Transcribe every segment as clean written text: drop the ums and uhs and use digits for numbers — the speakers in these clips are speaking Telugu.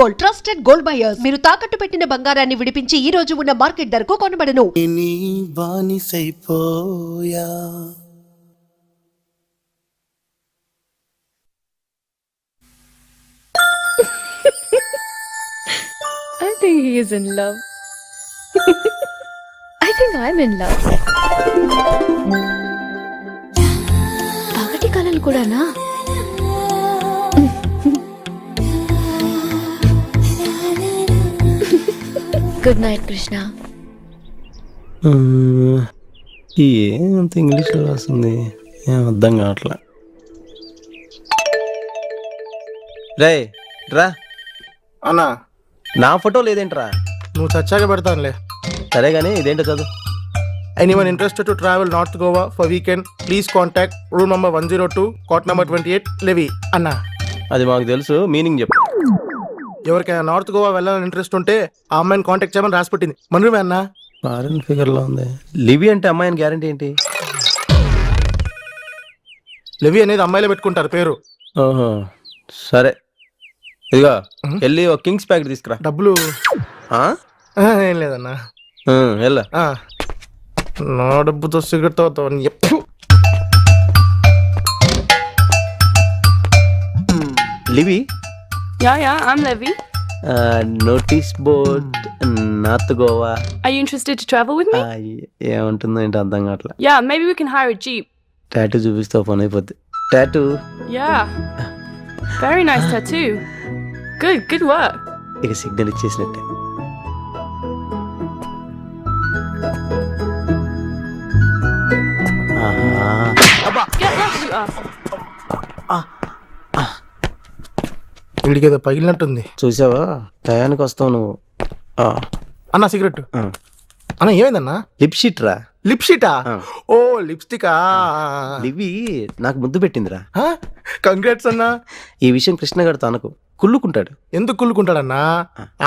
Gold, trusted gold buyers. మీరు తాకట్టు పెట్టిన బంగారాన్ని విడిపించి ఈ రోజు ఉన్న మార్కెట్ ధరకు కొనబడను. నీ బానిసైపోయా I think he is in love. I think I'm in love. పగటి కలలు కూడానా? Good night Krishna. ఏమంత ఇంగ్లీష్లో రాస్తుంది, ఏం అర్థం కావట్లే. రే రా అన్నా, నా ఫోటో లేదేంట్రా? నువ్వు చచ్చాక పెడతానులే. సరే కానీ ఇదేంటో చదువు. Anyone interested to travel North Goa for weekend, please contact room number 102, cot number 28, Levi. అన్నా, అది మాకు తెలుసు, మీనింగ్ చెప్పు. ఎవరికైనా నార్త్ గోవా వెళ్ళాలని ఇంట్రెస్ట్ ఉంటే ఆ అమ్మాయిని కాంటాక్ట్ చేయమని రాసి పెట్టింది. మనమే అన్నా. ఫారెన్ ఫిగర్లో ఉంది. లివి అంటే అమ్మాయిని గ్యారంటీ ఏంటి? లెవి అనేది అమ్మాయిలో పెట్టుకుంటారు పేరు. ఓహో సరే, ఇదిగో వెళ్ళి ఒక కింగ్స్ ప్యాకెట్ తీసుకురా. డబ్బులు ఆ? ఏం లేదన్నా. వెళ్ళా. నా డబ్బుతో సిగరెట్ తాగుతావు ఎప్పుడు. Levy, Yeah, I'm Levi. Notice board north Goa. Are you interested to travel with me? ఏముంటుందో ఏంటో అర్థం కావట్లే. Yeah, maybe we can hire a jeep. Tattoo చూపిస్తావు, పని అయిపోద్ది. Tattoo. Yeah. Very nice tattoo. Good work. ఇక సిగ్నల్ ఇచ్చేసినట్టే. Get lost, you asshole. వీడికి ఏదో పగిలినట్టుంది. చూసావా, టయానికి వస్తావు నువ్వు. అన్నా సిగరెట్. అన్న ఏమైందన్నా? లిప్షిట్ రా. లిప్షిటా? ఓ లిప్స్టికా. లివి నాకు ముద్దు పెట్టిందిరా. కంగ్రాట్స్ అన్నా. ఈ విషయం కృష్ణ గారితో అనకు, కుళ్ళుకుంటాడు. ఎందుకు కుళ్ళుకుంటాడన్నా?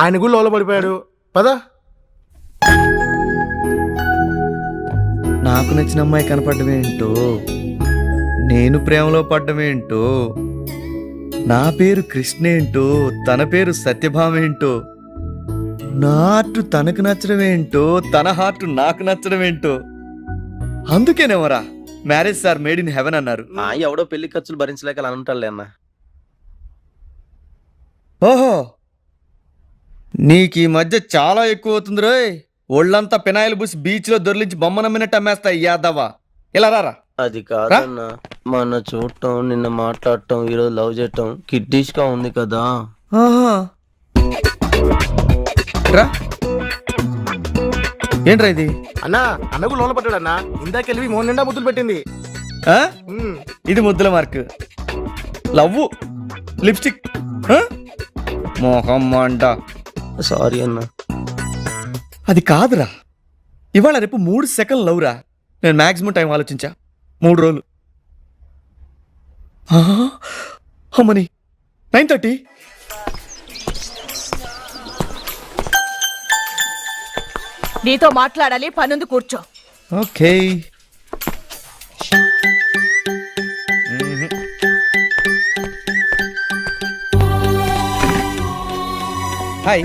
ఆయన గుళ్ళు పడిపోయాడు. పదా. నాకు నచ్చిన అమ్మాయి కనపడమేంటో, నేను ప్రేమలో పడ్డమేంటో, నా పేరు కృష్ణ ఏంటో, తన పేరు సత్యభామ ఏంటో, నా హార్ట్ తనకు నచ్చడం ఏంటో, తన హార్ట్ నాకు నచ్చడం ఏంటో. అందుకేనేమరా marriages are made in heaven అన్నారు. ఎవడో పెళ్లి ఖర్చులు భరించలేక అలా అంటాడులే అన్న. ఓహో, నీకు ఈ మధ్య చాలా ఎక్కువ అవుతుంది రోయ్. ఒళ్ళంతా పెనాయిల్ బుస్ బీచ్ లో దొర్లించి బొమ్మ నమ్మినట్టు అమ్మేస్తా యాదవా. ఇలా రారా. అది కాదన్నా, మొన్న చూడటం, నిన్న మాట్లాడటం, ఈరోజు లవ్ చేయటం కిడ్డీష్ గా ఉంది కదా. రా. ఏంట్రా ఇది? అన్నా, అన్నకు లోన పడ్డాడన్నా. ఇందాకెళ్ళి మోహన్ నిండా ముద్దులు పెట్టింది. ఇది ముద్దుల మార్క్. లవ్ లిప్స్టిక్ మోహం అంట. సారీ అన్న. అది కాదురా, ఇవాళ రేపు 3 సెకండ్ లవ్ రా. నేను మాక్సిమం టైం ఆలోచించా, 3 రోజులు. అమ్మని 9:30. నీతో మాట్లాడాలి, పనుంది, కూర్చో. ఓకే. హాయ్.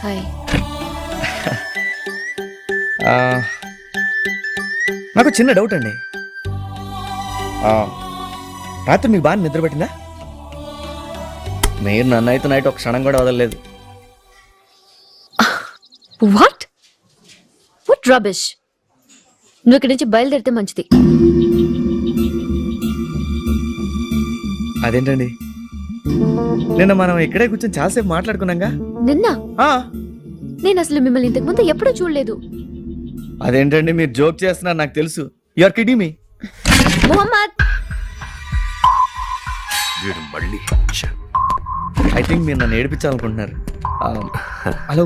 హాయ్. నాకు చిన్న డౌట్ అండి. రాత్రి మీకు బాగా నిద్ర పట్టిందా? మీరు నన్ను అయితే నైట్ ఒక క్షణం కూడా వదలలేదు. What rubbish. నువ్వు ఇక్కడి నుంచి బయలుదేరితే మంచిది. అదేంటండి, నిన్న మనం ఇక్కడే కూర్చొని చాలాసేపు మాట్లాడుకున్నాగా. నిన్న నేను అసలు మిమ్మల్ని ఇంతకు ముందు ఎప్పుడూ చూడలేదు. అదేంటండి, మీరు జోక్ చేస్తున్నారు నాకు తెలుసు. You are kidding me. Mohammed, I think మీరు నన్ను ఏడిపించాలనుకుంటున్నారు. Hello,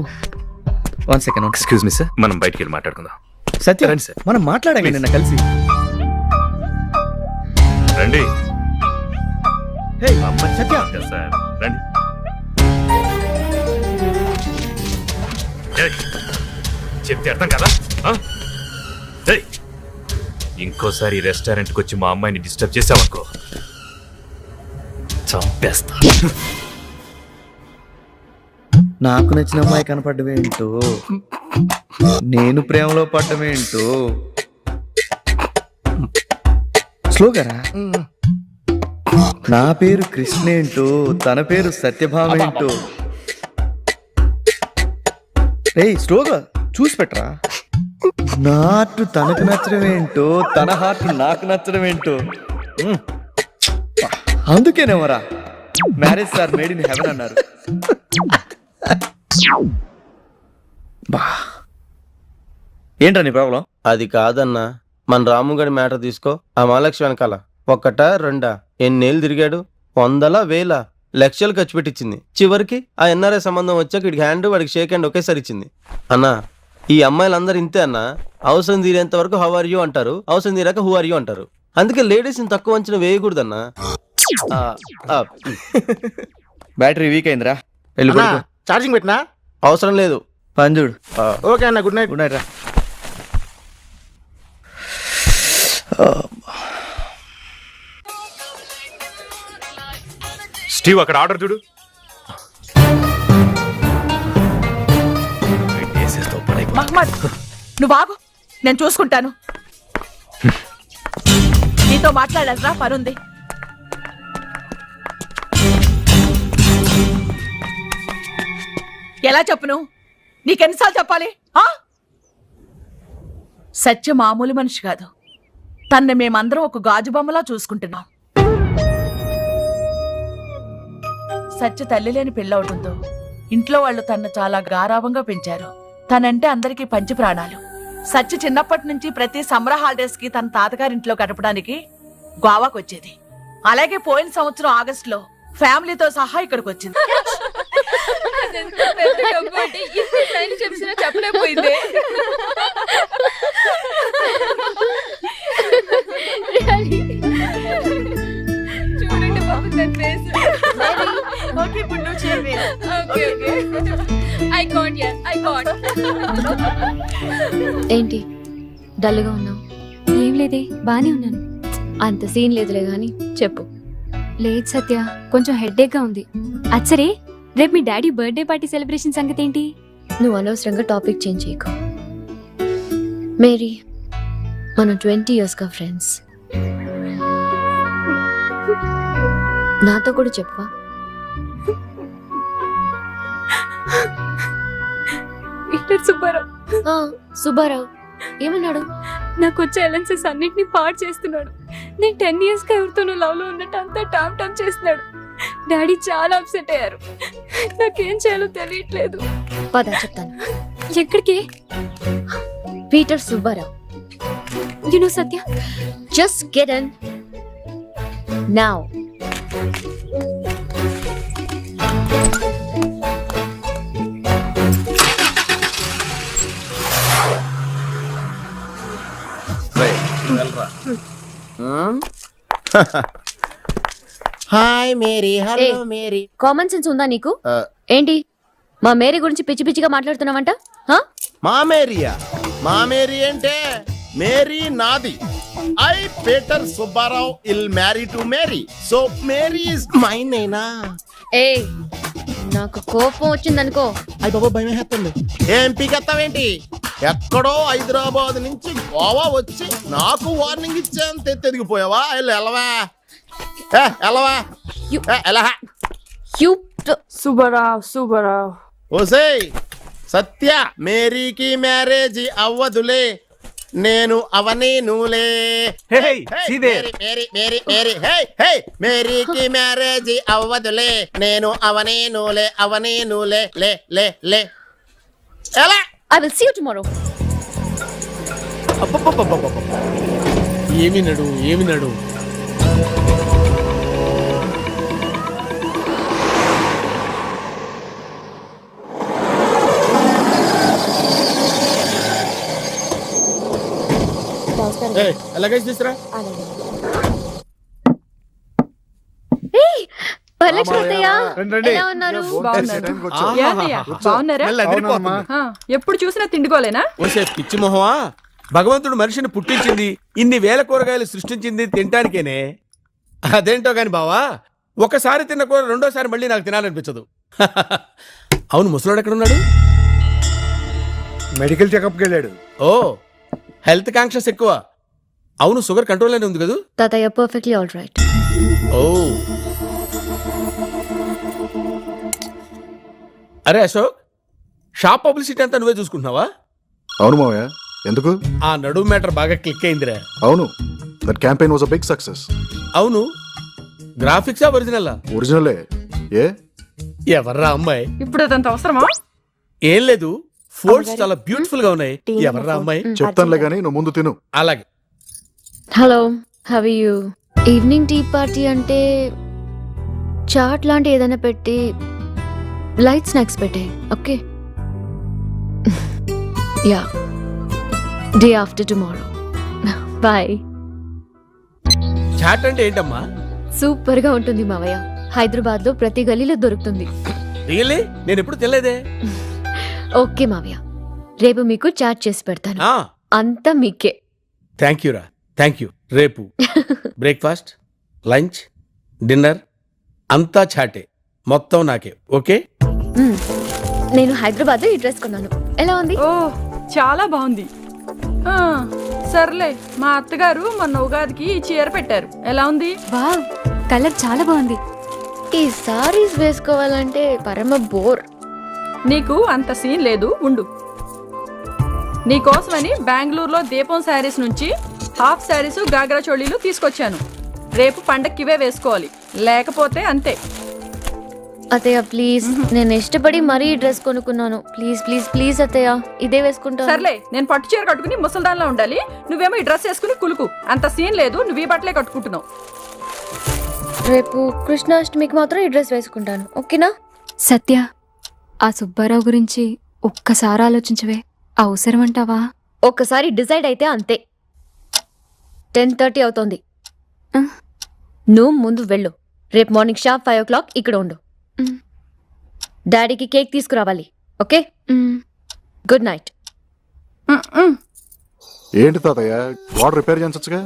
1 second. Excuse me sir, మనం బయటికి వెళ్ళి మాట్లాడుకుందాం. సత్య, రండి సార్. మనం మాట్లాడండి నిన్న కలిసి. రండి. హే సత్య. సార్ రండి. చెప్తే అర్థం కదా? ఇంకోసారి రెస్టారెంట్కి వచ్చి మా అమ్మాయిని డిస్టర్బ్ చేసావనుకో, చంపేస్తా. నాకు నచ్చిన అమ్మాయి కనపడ్డమేంటో, నేను ప్రేమలో పడ్డమేంటో. స్లోగరా. నా పేరు కృష్ణేంటో, తన పేరు సత్యభామేంటో. ఏయ్ స్లోగా చూసి పెట్టరా. నా హార్ట్ తనకు నచ్చడం ఏంటో, తన హార్ట్ నాకు నచ్చడం ఏంటో. అందుకేనేమరా marriages are made in heaven అన్నారు. బా ఏంటా నీ ప్రాబ్లం? అది కాదన్నా, మన రాముగడి మ్యాటర్ తీసుకో. ఆ మహాలక్ష్మి వెనకాల ఒక్కట రెండా ఎన్నేళ్ళు తిరిగాడు, వందల వేల లక్షలు ఖర్చు పెట్టించింది. చివరికి ఆ ఎన్ఆర్ఐ సంబంధం వచ్చాక వీడికి హ్యాండ్ వాడికి షేక్ హ్యాండ్ ఒకేసారి ఇచ్చింది. అన్నా ఈ అమ్మాయిలందరూ ఇంతే అన్నా, అవసరం తీరేంత వరకు హౌ ఆర్ యూ అంటారు, అవసరం తీరాక హూ ఆర్ యూ అంటారు. అందుకే లేడీస్ ని తక్కువ అంచనా వేయకూడదన్నా. బ్యాటరీ వీక్ అయిందిరా, వెళ్ళి పడుకో. ఛార్జింగ్ పెట్టినా? అవసరం లేదు. పని చూడు. ఓకే అన్న, గుడ్ నైట్. గుడ్ నైట్ రా. స్టీవ్ అక్కడ ఆర్డర్ చూడు. మహమ్మద్ నువ్వు ఆగు, నేను చూసుకుంటాను. నీతో మాట్లాడాలరా, పనుంది. ఎలా చెప్పును? నీకెన్నిసార్లు చెప్పాలి? సత్య మామూలు మనిషి కాదు. తన్ని మేమందరం ఒక గాజు బొమ్మలా చూసుకుంటున్నాం. సత్య తల్లి లేని పెళ్ళవడంతో ఇంట్లో వాళ్ళు తన్ను చాలా గారాభంగా పెంచారు. తనంటే అందరికీ పంచి ప్రాణాలు. సత్య చిన్నప్పటి నుంచి ప్రతి సమ్మర్ హాలిడేస్ కి తన తాతగారింట్లో గడపడానికి గోవాకు వచ్చేది. అలాగే పోయిన సంవత్సరం ఆగస్టులో ఫ్యామిలీతో సహా ఇక్కడికి వచ్చింది. చెప్పలేకపోయింది. చూడండి బాబు తన ఫేస్. ఓకే ఇప్పుడు నువ్వు చెప్పు. I can't. ఏంటి డల్గా ఉన్నావు? ఏం లేదే, బానే ఉన్నాను. అంత సీన్ లేదులే గాని చెప్పు. లేదు సత్య, కొంచెం హెడ్ఏక్గా ఉంది. అచ్చరే, రేపు మీ డాడీ బర్త్డే పార్టీ సెలబ్రేషన్ సంగతి ఏంటి? నువ్వు అనవసరంగా టాపిక్ చేంజ్ చేయకు మేరీ. మనం 20 yearsగా ఫ్రెండ్స్. నాతో కూడా చెప్పవా? సుబ్బారావు ఏమన్నాడు? నాకు వచ్చే అలెన్సెస్ అన్నిటిని పాడు చేస్తున్నాడు. నేను 10 yearsగా ఎవరితోనూ లవ్ లో ఉన్నట్టు అంతా టామ్ చేస్తున్నాడు. డాడీ చాలా అప్సెట్ అయ్యారు. నాకేం చేయాలో తెలియట్లేదు. పద చెప్తాను. ఎక్కడికి? Peter Subbarao. You know Satya, just get in now. Hi Mary, hello Mary. Common sense ఉందా నీకు? ఏంటి మా మేరీ గురించి పిచ్చి పిచ్చిగా మాట్లాడుతున్నావంట? మా మేరీయా? మా మేరీ అంటే మేరీ నాది. I Peter Subbarao will marry to Mary, so Mary is mine. నేనా? ఏ నాకు కోపం వచ్చిందనుకో. అయ్య బాబా, భయం వేస్తుంది. ఏం పీకెత్తావేంటి? ఎక్కడో హైదరాబాద్ నుంచి గోవా వచ్చి నాకు వార్నింగ్ ఇచ్చేంత ఎదిగిపోయావా? ఎలవా ఎలవా ఎలా? Subarao. ఓసేయ్ సత్య, మేరీకి మ్యారేజ్ అవ్వదులే, నేను అవని నువ్వులే. మేరీకి మ్యారేజ్ అవ్వదులే, నేను అవని నువ్వులే. లే లే లే. ఎలా? I will see you tomorrow. ఏమి నడు. ఎలాగైతే తీసురా. ఎలా ఉన్నారు? బాగున్నారా? ఎప్పుడు చూసినా తిండికోలేనా? ఓసే పిచ్చి మొహమా, భగవంతుడు మనిషిని పుట్టించింది, ఇన్ని వేల కూరగాయలు సృష్టించింది తినటానికేనే. అదేంటో గాని బావా, ఒకసారి తిన్న కూర రెండోసారి మళ్ళీ నాకు తినాలనిపించదు. అవును, ముసలోడు ఎక్కడ ఉన్నాడు? మెడికల్ చెకప్కి వెళ్ళాడు. ఓ, హెల్త్ కాన్షియస్ ఎక్కువ. అవును, షుగర్ కంట్రోల్లోనే ఉంది కదా? తాతయ్య పర్ఫెక్ట్లీ ఆల్ రైట్. ఓ, అరే అశోక్, షాప్ పబ్లిసిటీ అంతా నువ్వే చూసుకుంటున్నావా? అవును మావయ్య. ఎందుకు? ఆ నడుము మ్యాటర్ బాగా క్లిక్ అయిందిరా. అవును, that campaign was a big success. అవును, గ్రాఫిక్సా ఒరిజినల్? ఒరిజినలే. ఏ ఎవర్రా అమ్మాయి? ఇప్పుడు అదంత అవసరమా? ఏం లేదు, ఫోల్డ్స్ చాలా బ్యూటిఫుల్ గా ఉన్నాయి. ఎవర్రా అమ్మాయి? చెప్తానులే గానీ నువ్వు ముందు తిను. అలాగే. Hello, how are you? Evening tea party అంటే చాట్ లాంటి ఏదైనా పెట్టి లైట్ స్నాక్స్ పెట్టే. Okay, ya, day after tomorrow. Bye. Chaat అంటే ఏంటమ్మా? సూపర్ గా ఉంటుంది మావయ్య. హైదరాబాద్ లో ప్రతి గలీలో దొరుకుతుంది. రియల్లీ? నేను ఎప్పుడు తెలియదే. ఓకే మావయ్య, రేపు మీకు చాట్ చేసి పెడతాను. అంతా మీకే. థ్యాంక్ యూ రా, థ్యాంక్ యూ. రేపు బ్రేక్ఫాస్ట్, లంచ్, డిన్నర్ అంతా చాటే, మొత్తం నాకే. ఓకే? నేను హైదరాబాద్ లో ఈ డ్రెస్ కొన్నాను. ఎలా ఉంది? ఓ, చాలా బాగుంది. ఆ, సర్లే, మా అత్తగారు మొన్న ఉగాదికి ఈ చీర పెట్టారు. ఎలా ఉంది? వావ్, కలర్ చాలా బాగుంది. ఈ సారీస్ వేసుకోవాలంటే పరమ బోర్. నీకు అంత సీన్ లేదు, ఉండు. నీకోసమని బెంగళూరులో దీపం శారీస్ నుంచి హాఫ్ శారీస్, గాగ్రా చోళీలు తీసుకొచ్చాను. రేపు పండక్కి ఇవే వేసుకోవాలి, లేకపోతే అంతే. అత్తయ్య ప్లీజ్, నేను ఇష్టపడి మరీ ఈ డ్రెస్ కొనుక్కున్నాను. ప్లీజ్ ప్లీజ్ ప్లీజ్ అత్తయ్య, ఇదే వేసుకుంటాను. సర్లే, నేను పట్టు చీర కట్టుకుని ముసల్దాన్లా ఉండాలి, నువ్వేమో ఈ డ్రెస్ వేసుకుని కులుకు. అంత సీన్ లేదు, నువ్వు ఈ బట్టలే కట్టుకుంటున్నావు. రేపు కృష్ణాష్టమికి మాత్రం ఈ డ్రెస్ వేసుకుంటాను. ఓకేనా? సత్య, ఆ సుబ్బారావు గురించి ఒక్కసారి ఆలోచించవే. అవసరం అంటావా? ఒక్కసారి డిసైడ్ అయితే అంతే. 10:30 అవుతోంది. నువ్వు ముందు వెళ్ళు. రేపు మార్నింగ్ షార్ప్ 5 o'clock ఇక్కడ ఉండు. డాడీకి కేక్ తీసుకురావాలి. ఓకే? Good night. ఏంటి తాతయ్య, వాడు రిపేర్ చేయించచ్చుగా?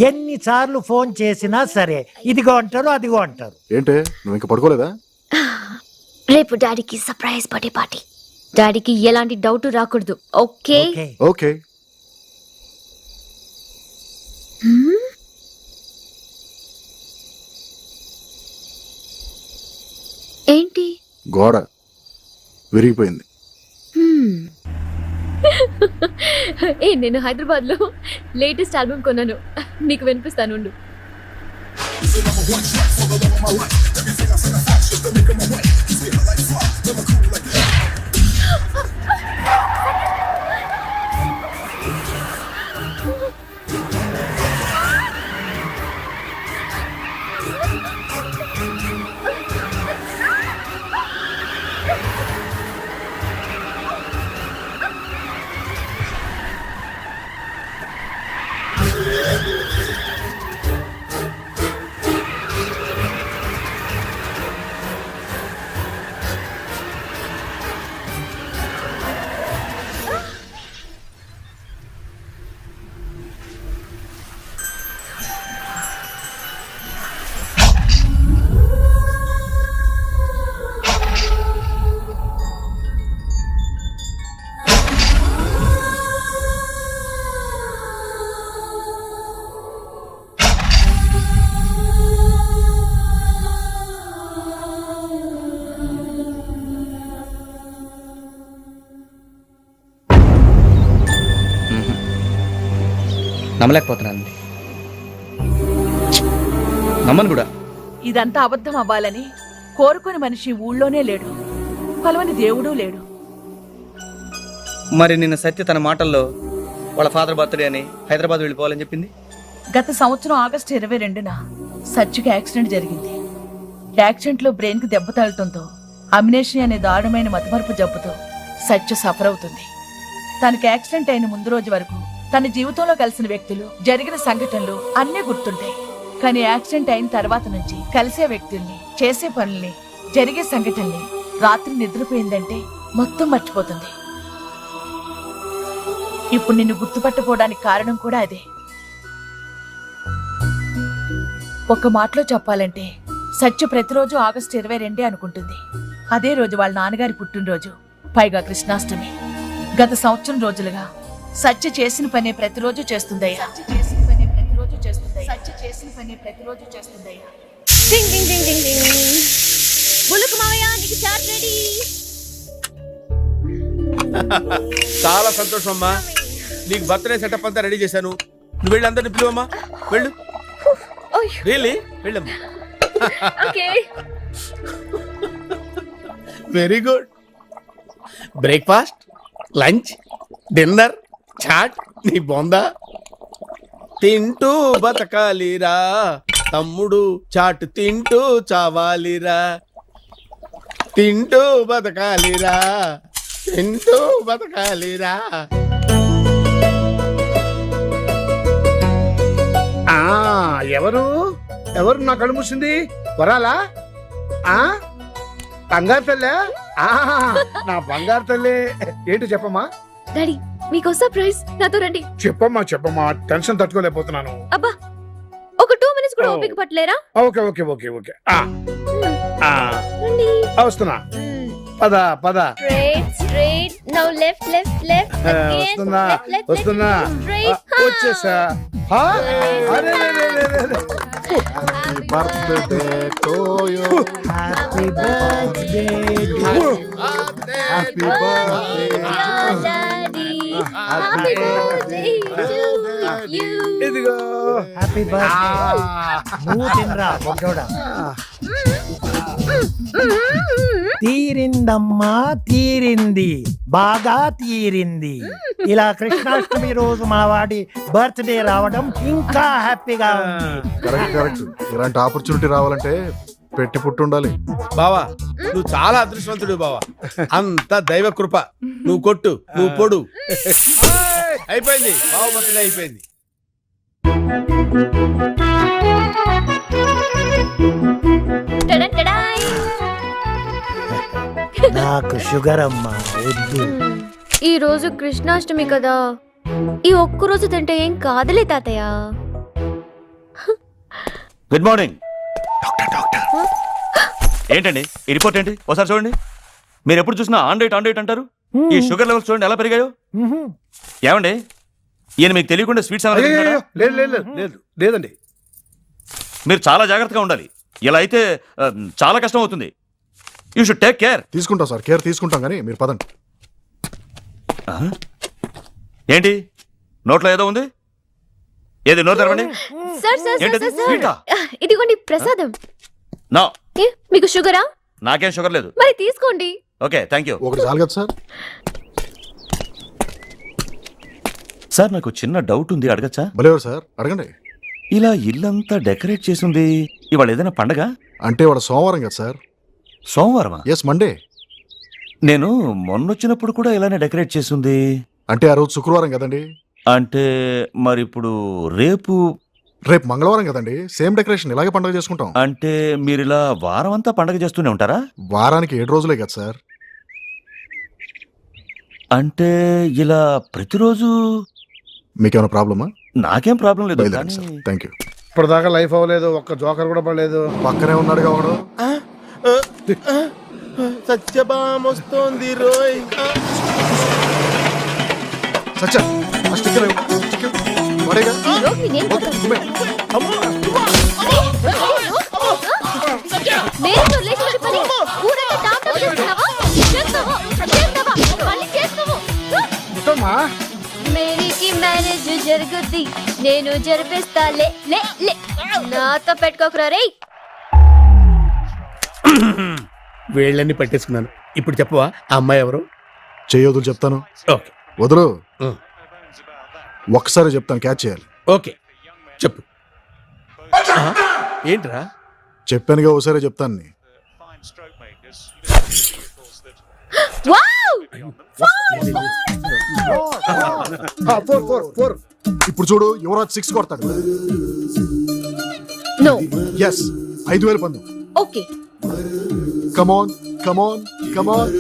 ఎన్నిసార్లు ఫోన్ చేసినా సరే ఇదిగో అంటారు, అదిగో అంటారు. ఏంటే, నువ్వు ఇంకా పడుకోలేదా? రేపు డాడీకి సర్ప్రైజ్ బర్త్డే పార్టీ. డాడీకి ఎలాంటి డౌట్ రాకూడదు. ఓకే? ఓకే. ఏంటి? గోడ విరిగిపోయింది. నేను హైదరాబాద్ లో లేటెస్ట్ ఆల్బమ్ కొన్నాను, నీకు వినిపిస్తాను. ఉండు. నమ్మలేకపోతున్నాను. నమ్మను కూడా. ఇదంతా అబద్ధం అవ్వాలని కోరుకుని మనిషి ఊళ్ళోనే లేడు, కొలవని దేవుడూ లేడు. మరి నిన్న సత్య తన మాటల్లో వాళ్ళ ఫాదర్ బర్త్డే అని హైదరాబాద్ వెళ్ళిపోవాలని చెప్పింది. గత సంవత్సరం ఆగస్టు 22న సత్యకి యాక్సిడెంట్ జరిగింది. యాక్సిడెంట్ లో బ్రెయిన్ కి దెబ్బ తగలటంతో అమినేషియా అనే దారుణమైన మతిమరుపు జబ్బుతో సత్య సఫర్ అవుతుంది. తనకి యాక్సిడెంట్ అయిన ముందు రోజు వరకు తన జీవితంలో కలిసిన వ్యక్తులు, జరిగిన సంఘటనలు అన్నీ గుర్తుంటాయి. కానీ యాక్సిడెంట్ అయిన తర్వాత నుంచి కలిసే వ్యక్తుల్ని, చేసే పనుల్ని, జరిగే సంఘటనల్ని, రాత్రి నిద్రపోయిందంటే మొత్తం మర్చిపోతుంది. ఇప్పుడు నిన్ను గుర్తుపట్టపోవడానికి కారణం కూడా అదే. ఒక్క మాటలో చెప్పాలంటే సత్య ప్రతిరోజు ఆగస్టు 22 అనుకుంటుంది. అదే రోజు వాళ్ళ నాన్నగారి పుట్టినరోజు, పైగా కృష్ణాష్టమి. గత సంవత్సరం రోజులుగా సత్య చేసిన పని ప్రతిరోజు చేస్తుందయ్యా. చాలా సంతోషం అమ్మా. నీకు బర్త్డే సెటప్ అంతా రెడీ చేశాను. నువ్వు వెళ్ళి అందరిని పిలువమ్మా. వెళ్ళు. రియలీ వెళ్ళమ్మా. Very good. Breakfast, lunch, dinner, chaat నీ బొందా. తింటూ బతకాలిరా తమ్ముడు, చాట్ తింటూ చావాలిరా. తింటూ బతకాలిరా, తింటూ బతకాలిరా. ఎవరు ఎవరు నా కళ్ళు మూసింది? వరాలా? బంగారు తల్లే? నా బంగారు తల్లి ఏంటి చెప్పమ్మా? డాడీ మీకు సర్ప్రైజ్, నాతో రండి. చెప్పమ్మా టెన్షన్ తట్టుకోలేకపోతున్నాను. అబ్బా ఒక 2 minutes కూడా ఓపిక పట్టలేరా? ఓకే ఓకే ఓకే ఓకే వస్తున్నా. పద Straight, now left. Again, వస్తున్నా. వచ్చేసా. Happy birthday to you. Happy birthday happy birthday Happy birthday to you. ఇదిగో హ్యాపీ బర్త్డే. నువ్వు తినరా బొడ్డోడా. తీరిందమ్మా తీరింది, బాగా తీరింది. ఇలా కృష్ణాష్టమి రోజు మా వాడి బర్త్డే రావడం ఇంకా హ్యాపీగా ఉంది. కరెక్ట్. ఇలాంటి ఆపర్చునిటీ రావాలంటే పెట్టి పుట్టి ఉండాలి. బావా నువ్వు చాలా అదృష్టవంతుడు బావా. అంత దైవ కృప. నువ్వు కొట్టు, నువ్వు పొడు. అయిపోయింది బావ బర్త్డే అయిపోయింది. నాకు షుగర్ అమ్మా వద్దు. ఈ రోజు కృష్ణాష్టమి కదా, ఈ ఒక్కరోజు తింటే ఏం కాదులే తాతయ్య. Good morning doctor. ఏంటండి ఈ రిపోర్ట్ ఏంటి? ఒకసారి చూడండి. మీరు ఎప్పుడు చూసినా ఆన్ డైట్ అంటారు. ఈ షుగర్ లెవెల్స్ చూడండి ఎలా పెరిగాయో. ఏమండి ఈయన మీకు తెలియకుండా స్వీట్స్ లేదండి. మీరు చాలా జాగ్రత్తగా ఉండాలి. ఇలా అయితే చాలా కష్టం అవుతుంది. You should take care. తీసుకుంటాం సార్, కేర్ తీసుకుంటాం, కానీ మీరు పదండి. ఏంటి నోట్లో ఏదో ఉంది? ఏది నోరు తెరవండి. ఏంటది? స్వీటా? ఇదిగోండి ప్రసాదం. నో. మీకు షుగరా? నాకేం షుగర్ లేదు. మరి తీసుకోండి. Okay thank you. ఒకటి చాలు కదా సార్. సార్ నాకు చిన్న డౌట్ ఉంది, అడగచ్చా? భలేవారు సార్, అడగండి. ఇలా ఇల్లంతా డెకరేట్ చేసింది ఇవాళ ఏదైనా పండగ? అంటే వాడు సోమవారం కదా సార్. సోమవారమా? Yes, Monday. నేను మొన్నొచ్చినప్పుడు కూడా ఇలానే డెకరేట్ చేసింది. అంటే ఆ రోజు శుక్రవారం కదండి. అంటే మరి ఇప్పుడు రేపు మంగళవారం కదండి. సేమ్ డెకరేషన్, ఇలాగే పండుగ చేసుకుంటాం. అంటే మీరు ఇలా వారం అంతా పండగ చేస్తూనే ఉంటారా? వారానికి 7 రోజులే కదా సార్. అంటే ఇలా ప్రతిరోజు? మీకేమైనా ప్రాబ్లమా? నాకేం ప్రాబ్లం లేదు. Thank you. ఇప్పటిదాకా లైఫ్ అవ్వలేదు, ఒక్క జోకర్ కూడా పడలేదు. పక్కనే ఉన్నాడుగా వాడు. సత్యభామ వస్తోంది రోయ్. సత్య వాడేగా. మేరీకి మ్యారేజ్ జరుగుద్ది, నేను జరిపిస్తా. లే లే లే నాతో పెట్టుకోకరా రే. వేళ్ళన్నీ పట్టేసుకున్నాను. ఇప్పుడు చెప్పవా ఆ అమ్మాయి ఎవరు? చేయొద్దు చెప్తాను. ఓకే వదులు. ఒక్కసారి చెప్తాను, క్యాచ్ చేయాలి. ఓకే చెప్పు. ఏంట్రా? చెప్పానుగా, ఒకసారి చెప్తాను. ఇప్పుడు చూడు, యువరాజ్ 6 కొడతాడు. నో. ఎస్, 5,000 పందు. Okay come on come on come on.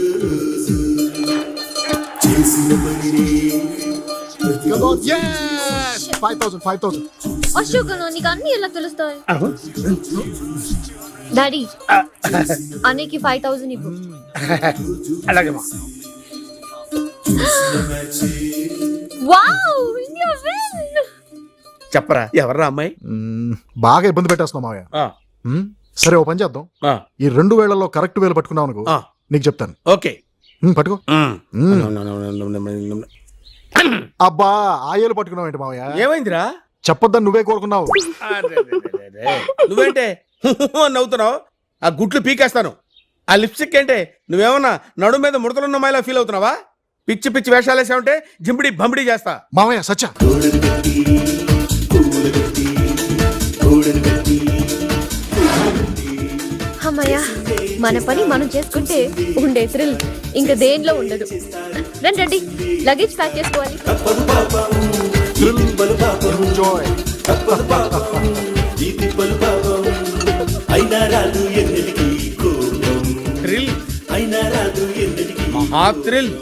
Yes! 5,000. Ashok నీకు అన్ని ఎలా తెలుస్తాయి? డాడీ అన్నయ్యకి 5,000 ఇవ్వు. అలాగేమా. Wow India win. చెప్పరా ఎవర్రా అమ్మాయి? బాగా ఇబ్బంది పెట్టేస్తున్నావు మావయ్య. ఆ, సరే ఓ పని చేద్దాం. ఆ, ఈ 2 వేళ్లలో కరెక్ట్ వేలు పట్టుకున్నావు అనుకో, ఆ. నీకు చెప్తాను. ఓకే. పట్టుకో. అబ్బా ఆ ఏలు పట్టుకున్నావు ఏంటి మావయ్య? ఏమైందిరా? చెప్పొద్దని నువ్వే కోరుకున్నావు. నువ్వేంటే అని నవ్వుతున్నావు? ఆ గుట్లు పీకేస్తాను. ఆ లిప్స్టిక్ ఏంటే నువ్వేమన్నా నడు మీద ముడతలున్న అమ్మాయిలా ఫీల్ అవుతున్నావా? పిచ్చి పిచ్చి వేషాలు వేసావంటే జింపిడి బంపిడి చేస్తా. మావయ్య సచ్చ అమ్మయ్యా, మన పని మనం చేసుకుంటే ఉండే థ్రిల్ ఇంకా దేనిలో ఉండదు. రండి రండి, లగేజ్ ప్యాక్ చేసుకోవాలి. ఎంజాయ్. థ్రిల్ మహా థ్రిల్.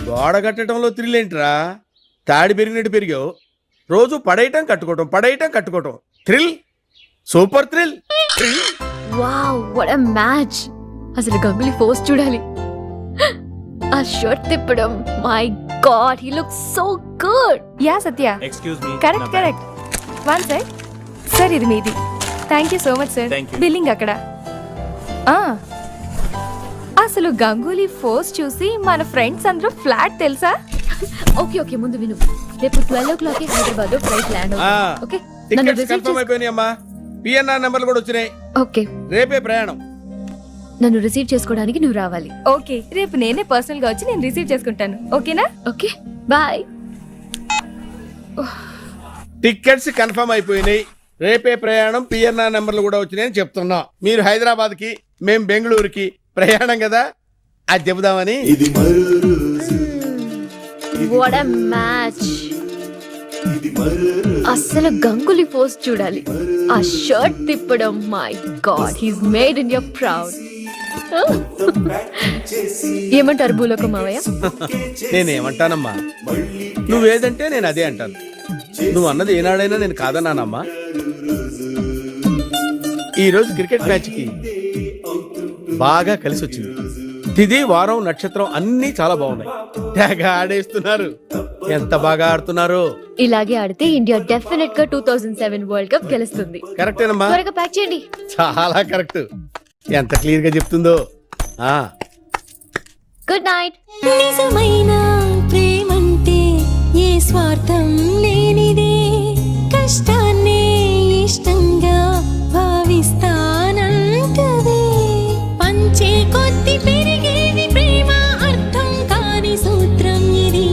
గోడ కట్టడంలో థ్రిల్ ఏంట్రా? తాడి పెరిగినట్టు పెరిగావు. రోజు పడేయటం కట్టుకోవటం thrill, super thrill. Wow what a match. అసలు గంగులీ ఫోర్స్ చూడాలి. ఆ షర్ట్ తిప్పడం, my god he looks so good. Yeah Satya, correct. One sec sir, ఇది మీది. Thank you so much sir. Billing అక్కడ. అసలు గంగూలీ ఫోర్స్ చూసి మన ఫ్రెండ్స్ అందరూ ఫ్లాట్ తెలుసా? ఓకే ముందు విను. రేపు 12 o'clock హైదరాబాద్ ఫ్లైట్ ల్యాండ్ అవుతుంది. ఓకే నన్ను టికెట్స్ రిసీవ్ కన్ఫర్మ్ అయిపోయినాయమ్మా. పిఎన్ఆర్ నెంబర్లు కూడా వచ్చినాయి. ఓకే రేపే ప్రయాణం. నన్ను రిసీవ్ చేసుకోవడానికి నువ్వు రావాలి. ఓకే, రేపు నేనే పర్సనల్ గా వచ్చి నేను రిసీవ్ చేసుకుంటాను. ఓకేనా? Okay bye. టికెట్స్ కన్ఫర్మ్ అయిపోయినాయి. రేపే ప్రయాణం. పిఎన్ఆర్ నెంబర్లు కూడా వచ్చినాయని చెప్తున్నా. మీరు హైదరాబాద్ కి, మేం బెంగళూరుకి ప్రయాణం కదా, అది చెబుదామని. What a match. అసలు గంగులీ ఫోర్స్ చూడాలి. ఆ షర్ట్ తిప్పడం, my God he's made India proud. ఏమంటారు భూలోక మావయ్య? నేనేమంటానమ్మా, నువ్వేదంటే నేను అదే అంటాను. నువ్వు అన్నది ఏనాడైనా నేను కాదన్నానమ్మా. ఈరోజు క్రికెట్ మ్యాచ్ కి బాగా కలిసి వచ్చింది. తిథి, వారం, నక్షత్రం అన్నీ చాలా బాగున్నాయి. తెగ ఆడేస్తున్నారు. ఎంత బాగా ఆడుతున్నారు. ఇలాగే ఆడితే ఇండియా డెఫినెట్ గా 2007 వరల్డ్ కప్ గెలుస్తుంది. కరెక్టేనమ్మా, త్వరగా ప్యాక్ చేయండి. చాలా కరెక్ట్. ఎంత క్లియర్ గా చెప్తుందో. Good night. నిజమైన ప్రేమంటే ఏ స్వార్థం లేనిదే, కష్టాన్నే ఇష్టంగా భావిస్తానంటదే. పంచే కొద్ది పెరిగేది ప్రేమ, అర్థం కాని సూత్రం ఇది.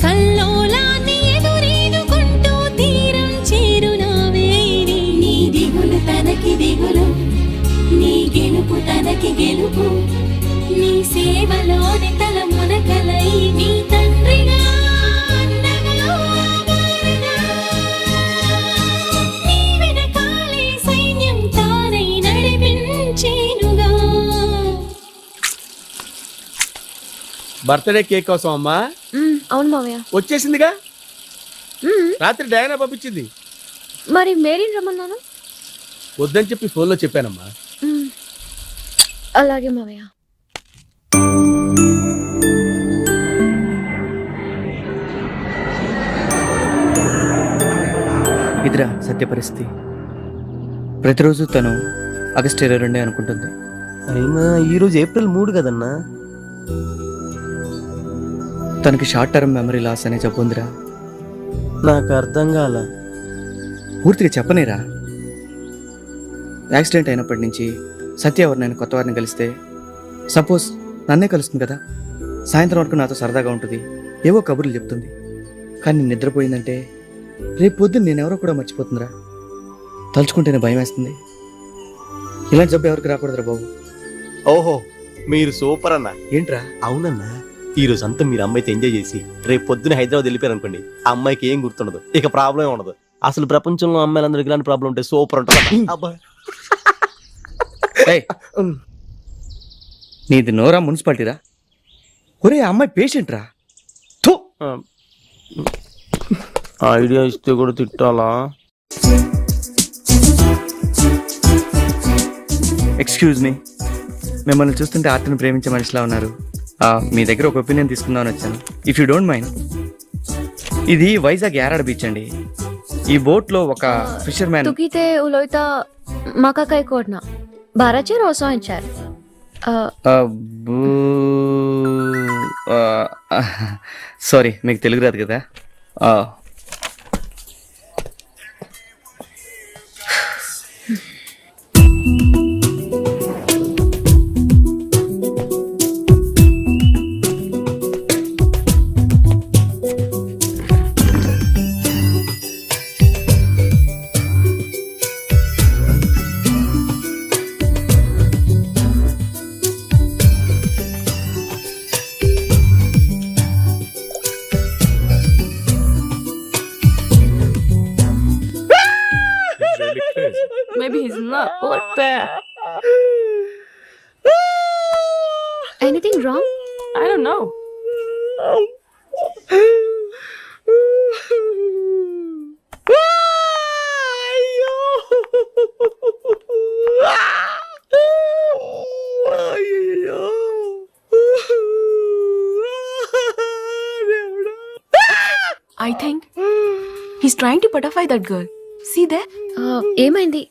కల్లోలాన్ని ఎదురీదుకుంటూ తీరం చేరునావేది. నీ దిగులు తనకి దిగులు, నీ గెలుపు తనకి గెలుపు. నీ సేవలోని తల మునకలై, నీ తండ్రిగా అన్నగా ఆదరణగా. నీ వెనకాలే సైన్యం తానై నడిపించేనుగా. బర్త్డే కేక్ కోసం అమ్మా? అవును మావయ్య. వచ్చేసిందిగా. రాత్రి డయానా పంపించింది. మరి మేరీని రమ్మన్నాను. వద్దని చెప్పి ఫోన్లో చెప్పానమ్మా. అలాగే మావయ్య. ఇదిరా సత్య పరిస్థితి. ప్రతిరోజు తను ఆగస్టు 22 అనుకుంటుంది. అయినా ఈరోజు ఏప్రిల్ 3 కదన్నా. తనకి షార్ట్ టర్మ్ మెమరీ లాస్ అనే జబ్బు ఉందిరా. నాకు అర్థం కాల. పూర్తిగా చెప్పనేరా. యాక్సిడెంట్ అయినప్పటి నుంచి సత్య ఎవరినైనా కొత్త వారిని కలిస్తే, సపోజ్ నన్నే కలుస్తుంది కదా, సాయంత్రం వరకు నాతో సరదాగా ఉంటుంది, ఏవో కబుర్లు చెప్తుంది. కానీ నిద్రపోయిందంటే రేపు పొద్దున్న నేనెవరో కూడా మర్చిపోతుందిరా. తలుచుకుంటేనే భయం వేస్తుంది. ఇలాంటి జబ్బు ఎవరికి రాకూడదురా బాబు. ఓహో, మీరు సూపర్ అన్న. ఏంట్రా? అవునన్నా, ఈ రోజు అంతా మీరు అమ్మాయితో ఎంజాయ్ చేసి రేపు పొద్దున హైదరాబాద్ వెళ్ళిపోయారు అనుకోండి, ఆ అమ్మాయికి ఏం గుర్తుండదు, ఇక ప్రాబ్లం ఉండదు. అసలు ప్రపంచంలో అమ్మాయిలందరికీ ఇలాంటి ప్రాబ్లం ఉంటే సూపర్ ఉంటుంది. అబ్బా, నీది నోరా మున్సిపాలిటీరా? ఒరే అమ్మాయి పేషెంట్ రా. ఐడియా ఇస్తే కూడా తిట్టాలా? ఎక్స్క్యూజ్ మీ, మిమ్మల్ని చూస్తుంటే ఆర్ట్ని ప్రేమించే మనిషిలా ఉన్నారు. మీ దగ్గర ఒక ఒపీనియన్ తీసుకుందామని వచ్చాను, ఇఫ్ యూ డోంట్ మైండ్. ఇది వైజాగ్ యారాడ బీచ్ అండి. ఈ బోట్లో ఒక ఫిషర్ మ్యాన్. तुकीते उलोयता माका काय कोडना बाराचे रोसो अंचार సారీ, మీకు తెలుగు రాదు కదా. Maybe he's not like that. Anything wrong? I don't know. I think he's trying to butterfly that girl. See there? ఏమైంది?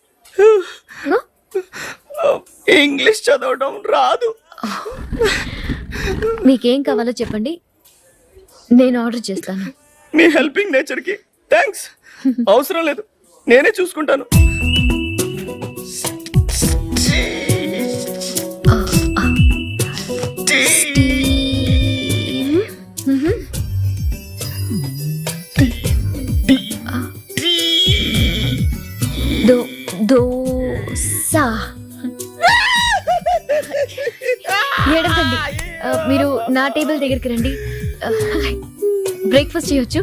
ఇంగ్లీష్ చదవడం రాదు. మీకేం కావాలో చెప్పండి, నేను ఆర్డర్ చేస్తాను. మీ హెల్పింగ్ నేచర్కి థ్యాంక్స్. అవసరం లేదు, నేనే చూసుకుంటాను. దోసా ఏడకండి, మీరు నా టేబుల్ దగ్గరికి రండి. బ్రేక్ఫాస్ట్ చేయొచ్చు.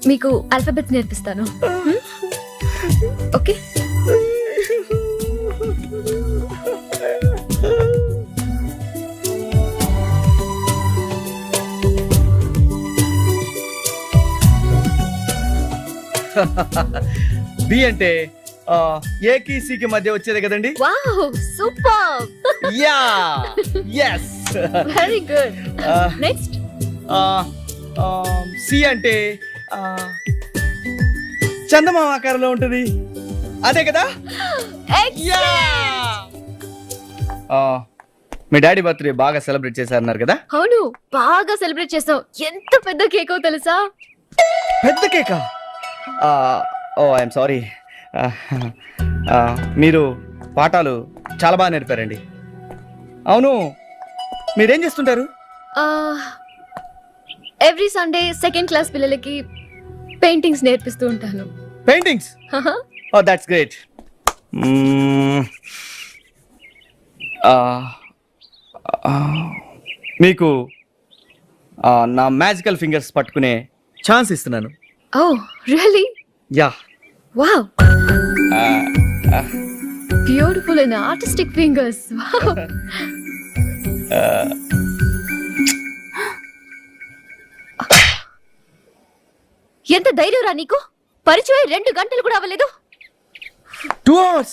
మీకు ఆల్ఫాబెట్స్ నేర్పిస్తాను. ఓకే? బి అంటే ఏకి సికి మధ్య వచ్చేదే కదండి. Wow, super. Ya, yes. Very good. Next C అంటే చందమామ ఆకారంలో ఉంటుంది, అదే కదా. మీ డాడీ బర్త్డే బాగా సెలబ్రేట్ చేశారన్నారు కదా. అవును, బాగా సెలబ్రేట్ చేస్తాం. ఎంత పెద్ద కేకో తెలుసా? పెద్ద కేకా? ఓ ఐఎమ్ సారీ. మీరు పాఠాలు చాలా బాగా నేర్పారండి. అవును, మీరేం చేస్తుంటారు? ఎవ్రీ సండే సెకండ్ క్లాస్ పిల్లలకి పెయింటింగ్స్ నేర్పిస్తూ ఉంటాను. పెయింటింగ్స్? Oh that's great. మీకు నా మ్యాజికల్ ఫింగర్స్ పట్టుకునే ఛాన్స్ ఇస్తున్నాను. Oh really? Yeah. Wow, beautiful and artistic fingers. Wow. ఎంత ధైర్యం రా నీకు? పరిచయం 2 గంటలు కూడా అవ్వలేదు. 2 hours.